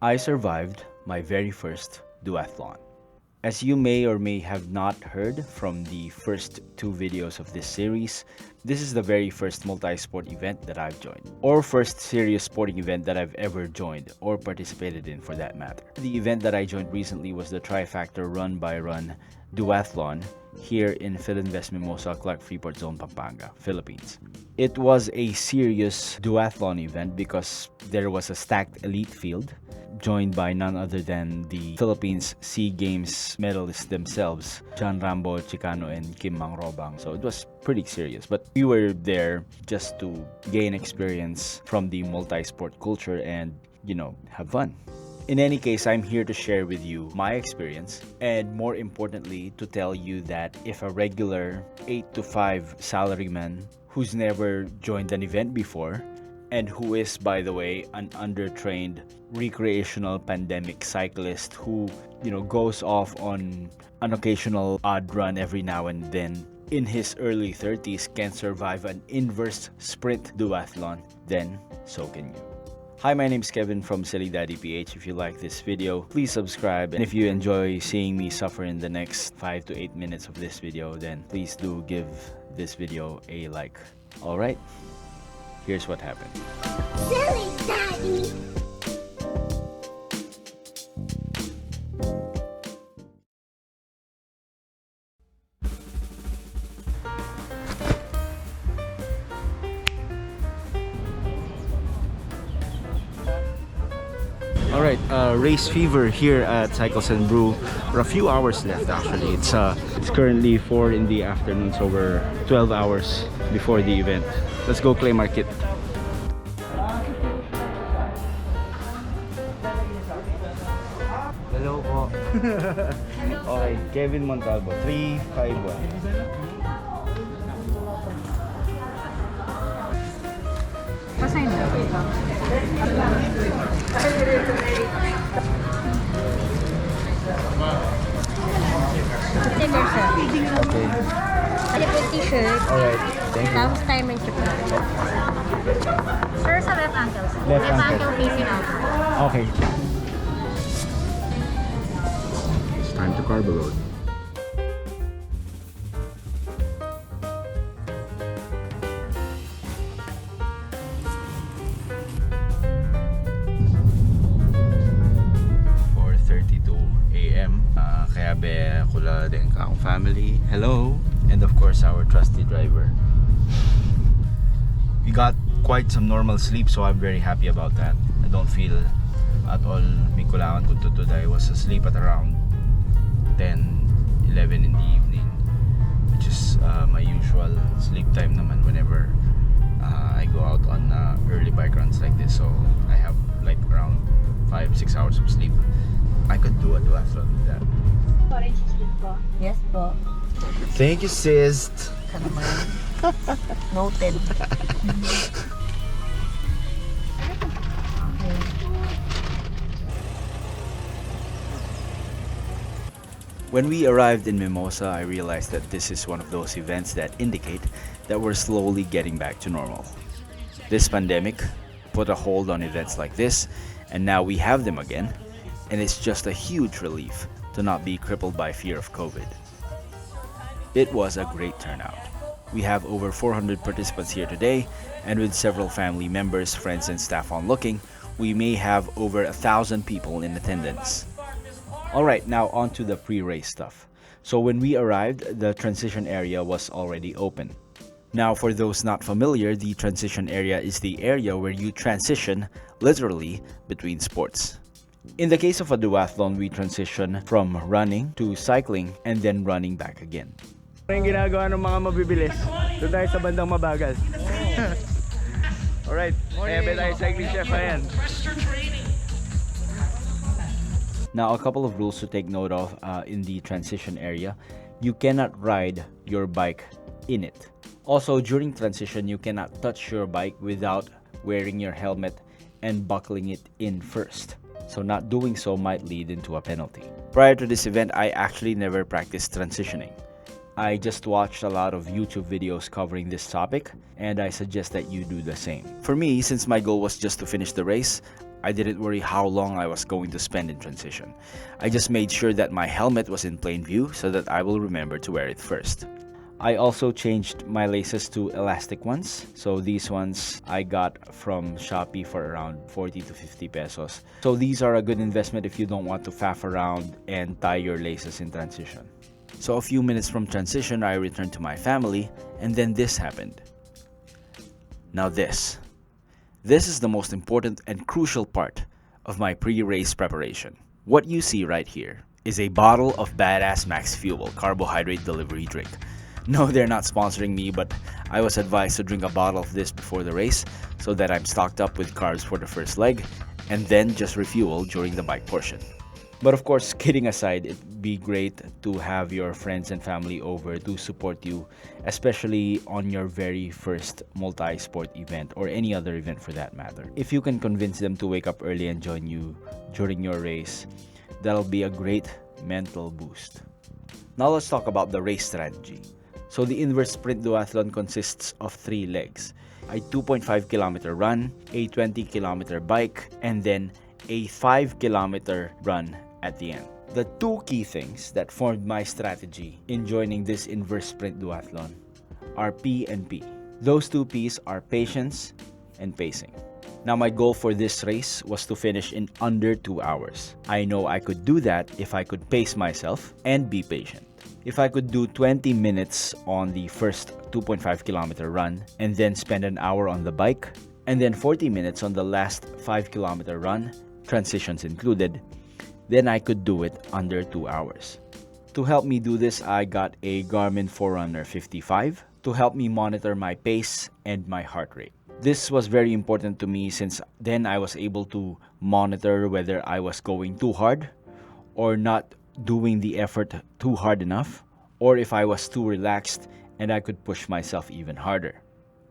I survived my very first duathlon. As you may or may have not heard from the first two videos of this series, this is the very first multi-sport event that I've joined, or first serious sporting event that I've ever joined or participated in for that matter. The event that I joined recently was the Trifactor Run by Run Duathlon here in Philinvest Mimosa, Clark Freeport Zone, Pampanga, Philippines. It was a serious duathlon event because there was a stacked elite field joined by none other than the Philippines SEA Games medalists themselves, John Rambo Chicano and Kim Mang Robang. So it was pretty serious, but we were there just to gain experience from the multi-sport culture and, have fun. In any case, I'm here to share with you my experience and more importantly to tell you that if a regular 8 to 5 salaryman who's never joined an event before and who is, by the way, an undertrained recreational pandemic cyclist who, goes off on an occasional odd run every now and then in his early 30s can survive an inverse sprint duathlon, then so can you. Hi, my name is Kevin from Silly Daddy PH. If you like this video, please subscribe. And if you enjoy seeing me suffer in the next 5 to 8 minutes of this video, then please do give this video a like. Alright, here's what happened. Silly Daddy! Alright, race fever here at Cycles and Brew. We're a few hours left actually. It's currently 4 in the afternoon, so we're 12 hours before the event. Let's go claim our kit. Hello po. Okay, Kevin Montalvo, 351. Pasign na. Sticker, sir. Okay. Liquid t-shirt. Alright, thank you. Tapos time and chip. Sir, sa left ankle. Left ankle. facing out. Okay. It's time to carbo load. Kaya be kula din ka family. Hello, and of course our trusty driver. We got quite some normal sleep, so I'm very happy about that. I don't feel at all may kulangan ko today. I was asleep at around 10, 11 in the evening, which is my usual sleep time naman whenever I go out on early bike runs like this. So I have like around 5-6 hours of sleep. I could do a duathlon with that. Yes po. Thank you, sis. Ka naman. Noted. When we arrived in Mimosa, I realized that this is one of those events that indicate that we're slowly getting back to normal. This pandemic put a hold on events like this, and now we have them again, and it's just a huge relief to not be crippled by fear of COVID. It was a great turnout. We have over 400 participants here today, and with several family members, friends, and staff on looking, we may have over 1,000 people in attendance. Alright, now on to the pre-race stuff. So when we arrived, the transition area was already open. Now for those not familiar, the transition area is the area where you transition, literally, between sports. In the case of a duathlon, we transition from running to cycling and then running back again. Ano yung ginagawa ng mga mabibilis? Doon tayo sa bandang mabagal. Alright, Ebe tayo cycling chef, ayan. Now, a couple of rules to take note of in the transition area. You cannot ride your bike in it. Also, during transition, you cannot touch your bike without wearing your helmet and buckling it in first. So not doing so might lead into a penalty. Prior to this event, I actually never practiced transitioning. I just watched a lot of YouTube videos covering this topic, and I suggest that you do the same. For me, since my goal was just to finish the race, I didn't worry how long I was going to spend in transition. I just made sure that my helmet was in plain view so that I will remember to wear it first. I also changed my laces to elastic ones. So these ones I got from Shopee for around 40 to 50 pesos. So these are a good investment if you don't want to faff around and tie your laces in transition. So a few minutes from transition, I returned to my family, and then this happened. Now this is the most important and crucial part of my pre-race preparation. What you see right here is a bottle of Badass Max Fuel carbohydrate delivery drink. No, they're not sponsoring me, but I was advised to drink a bottle of this before the race so that I'm stocked up with carbs for the first leg and then just refuel during the bike portion. But of course, kidding aside, it'd be great to have your friends and family over to support you, especially on your very first multi-sport event or any other event for that matter. If you can convince them to wake up early and join you during your race, that'll be a great mental boost. Now let's talk about the race strategy. So the inverse sprint duathlon consists of 3 legs: a 2.5-kilometer run, a 20-kilometer bike, and then a 5-kilometer run at the end. The 2 key things that formed my strategy in joining this inverse sprint duathlon are P and P. Those 2 P's are patience and pacing. Now my goal for this race was to finish in under 2 hours. I know I could do that if I could pace myself and be patient. If I could do 20 minutes on the first 2.5-kilometer run and then spend an hour on the bike and then 40 minutes on the last 5-kilometer run, transitions included, then I could do it under 2 hours. To help me do this, I got a Garmin Forerunner 55 to help me monitor my pace and my heart rate. This was very important to me since then I was able to monitor whether I was going too hard or not doing the effort too hard enough, or if I was too relaxed and I could push myself even harder.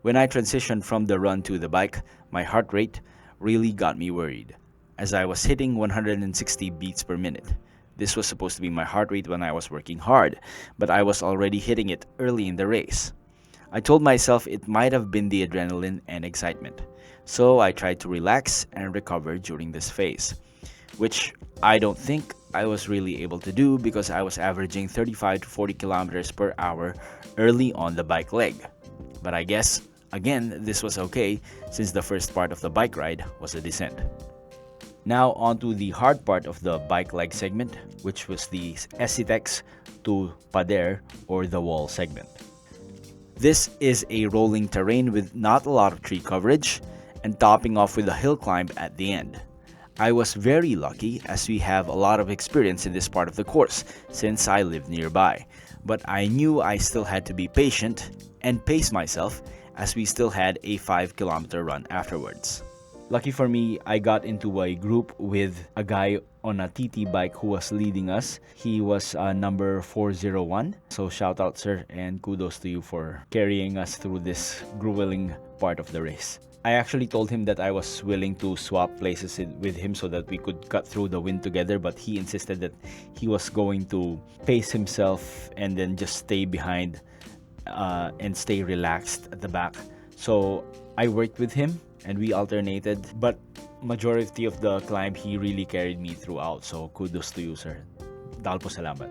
When I transitioned from the run to the bike, my heart rate really got me worried, as I was hitting 160 beats per minute. This was supposed to be my heart rate when I was working hard, but I was already hitting it early in the race. I told myself it might have been the adrenaline and excitement, so I tried to relax and recover during this phase, which I don't think I was really able to do because I was averaging 35 to 40 kilometers per hour early on the bike leg. But I guess, again, this was okay since the first part of the bike ride was a descent. Now onto the hard part of the bike leg segment, which was the Esitex to Pader or the wall segment. This is a rolling terrain with not a lot of tree coverage and topping off with a hill climb at the end. I was very lucky as we have a lot of experience in this part of the course since I live nearby, but I knew I still had to be patient and pace myself as we still had a 5-kilometer run afterwards. Lucky for me, I got into a group with a guy on a TT bike who was leading us. He was number 401. So shout out, sir, and kudos to you for carrying us through this grueling part of the race. I actually told him that I was willing to swap places with him so that we could cut through the wind together, but he insisted that he was going to pace himself and then just stay behind and stay relaxed at the back. So I worked with him and we alternated, but majority of the climb he really carried me throughout, so kudos to you, sir. Dahil po salamat.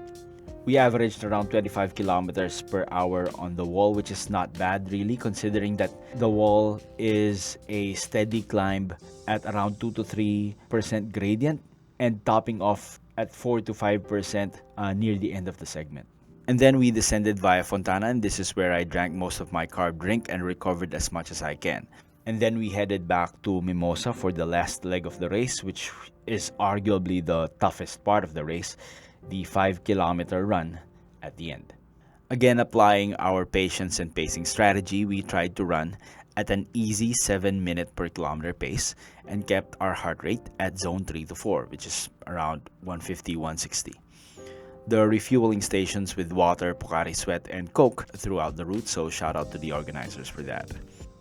We averaged around 25 kilometers per hour on the wall, which is not bad really considering that the wall is a steady climb at around 2 to 3% gradient and topping off at 4 to 5% near the end of the segment. And then we descended via Fontana, and this is where I drank most of my carb drink and recovered as much as I can. And then we headed back to Mimosa for the last leg of the race, which is arguably the toughest part of the race, the 5-kilometer run at the end. Again, applying our patience and pacing strategy, we tried to run at an easy 7-minute per kilometer pace and kept our heart rate at zone 3 to 4, which is around 150-160. The refueling stations with water, Pocari Sweat, and Coke throughout the route, so shout out to the organizers for that.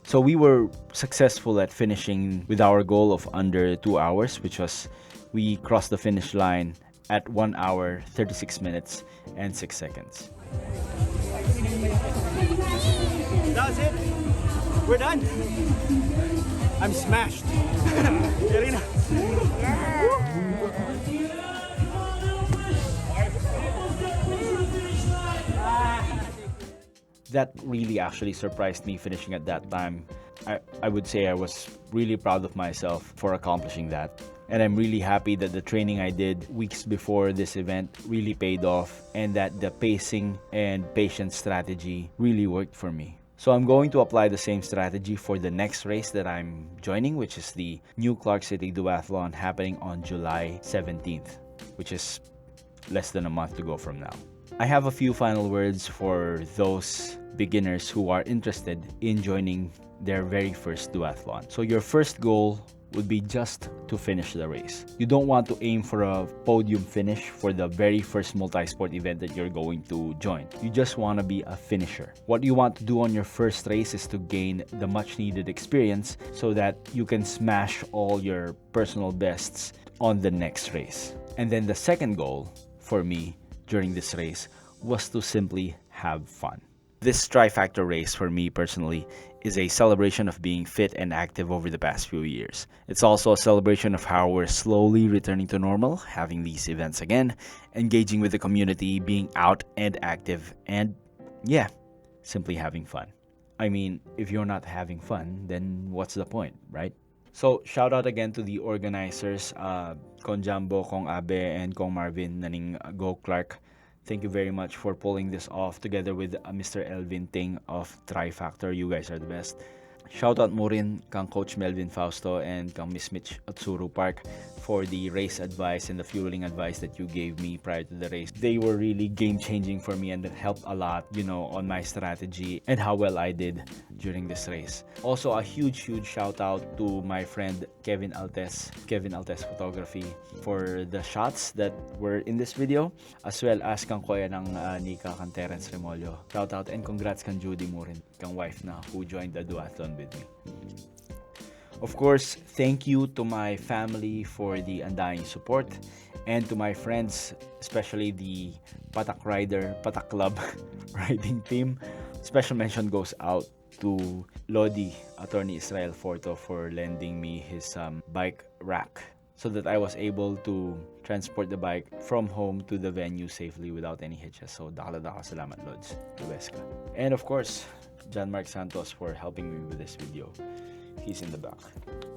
So we were successful at finishing with our goal of under 2 hours, which was we crossed the finish line at 1 hour, 36 minutes, and 6 seconds. That's it. We're done. I'm smashed. Karina. That really actually surprised me finishing at that time. I would say I was really proud of myself for accomplishing that. And I'm really happy that the training I did weeks before this event really paid off and that the pacing and patience strategy really worked for me. So I'm going to apply the same strategy for the next race that I'm joining, which is the New Clark City Duathlon happening on July 17th, which is less than a month to go from now. I have a few final words for those beginners who are interested in joining their very first duathlon. So your first goal would be just to finish the race. You don't want to aim for a podium finish for the very first multi-sport event that you're going to join. You just want to be a finisher. What you want to do on your first race is to gain the much needed experience so that you can smash all your personal bests on the next race. And then the second goal for me during this race was to simply have fun. This Trifactor race for me personally is a celebration of being fit and active over the past few years. It's also a celebration of how we're slowly returning to normal, having these events again, engaging with the community, being out and active, and yeah, simply having fun. I mean, if you're not having fun, then what's the point, right? So, shout out again to the organizers, Kong Jambo, Kong Abe, and Kong Marvin naning Go Clark. Thank you very much for pulling this off together with Mr. Elvin Ting of Trifactor. You guys are the best. Shout out mo rin kang Coach Melvin Fausto and kang Miss Mitch Atsuru Park for the race advice and the fueling advice that you gave me prior to the race. They were really game-changing for me and it helped a lot, on my strategy and how well I did during this race. Also, a huge shout out to my friend Kevin Altes Photography for the shots that were in this video, as well as kang kuya ng Nika kang Terence Remolyo. Shout out and congrats kang Judy mo rin, kang wife na who joined the duathlon with me. Of course, thank you to my family for the undying support and to my friends, especially the Patak Club riding team. Special mention goes out to Lodi, Attorney Israel Forto, for lending me his bike rack so that I was able to transport the bike from home to the venue safely without any hitches. So, daka salamat, Lods. Luesca. And of course, John Mark Santos for helping me with this video. He's in the back.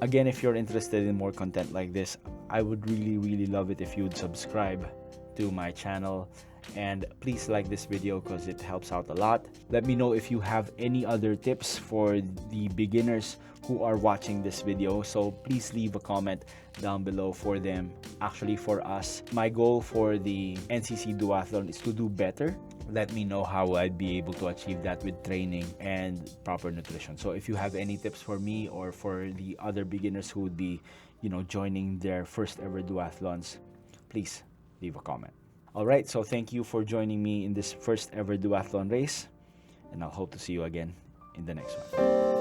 Again, if you're interested in more content like this, I would really love it if you'd subscribe to my channel and please like this video because it helps out a lot. Let me know if you have any other tips for the beginners who are watching this video, so please leave a comment down below for them. Actually, for us, my goal for the NCC Duathlon is to do better. Let me know how I'd be able to achieve that with training and proper nutrition. So if you have any tips for me or for the other beginners who would be, joining their first ever duathlons, please leave a comment. Alright, so thank you for joining me in this first ever duathlon race, and I'll hope to see you again in the next one.